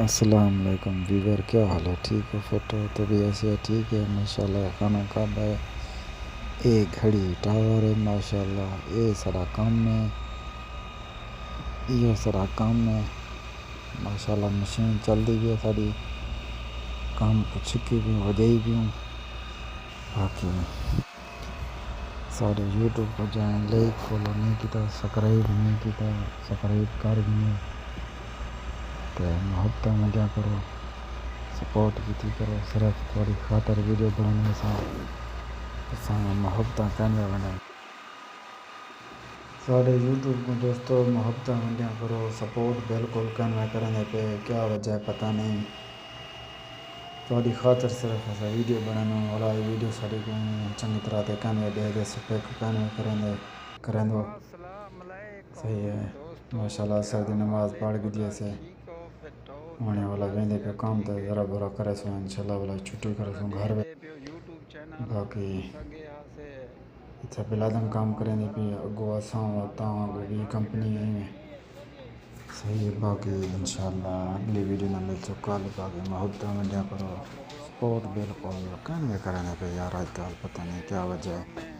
السلام علیکم ویور، کیا حال ہے؟ ٹھیک ہے؟ فٹ ہو تو بھی ایسے ٹھیک ہے ماشاءاللہ. کھانا کھانا ہے، ایک گھڑی ٹاور ہے ماشاءاللہ. یہ سارا کام ہے ماشاءاللہ. مشین چل رہی ہے ساری، کام کو چھکی بھی وجائی بھی ہوں. باقی سارے یوٹیوب کو جائیں، لائک فالو نہیں کیتا، سبسکرائب نہیں کیتا، سبسکرائب کر گئے تو محبت ملیا کرو، سپورٹ کی کرو. صرف تھوڑی خاطر ویڈیو بنانے سے محبت کرنے والے سارے یوٹیوب کو دوستو محبت ملیا کرو، سپورٹ بالکل کرنے پہ کیا وجہ ہے پتہ نہیں. تھوڑی خاطر صرف ایسا ویڈیو بنانا والا ویڈیو ساری چنگی طرح سے کہنے دے سپیک کریں دو. صحیح ہے ماشاءاللہ. عصر دی نماز پڑھ کے دیے سے ہونے والا ویندے پہ کام تو ذرا برا کرے سو انشاءاللہ والا چھٹی کرے سو گھر میں. باقی اتنا بلادم کام کریں دے پی اگو آساں تاں اگو بھی کمپنی میں صحیح ہے. باقی انشاءاللہ اگلی ویڈیو نہ مل چکا. باقی محبت ملیا کرو، سپورٹ بالکل کرنے پہ یار. آج کل پتہ نہیں کیا وجہ ہے.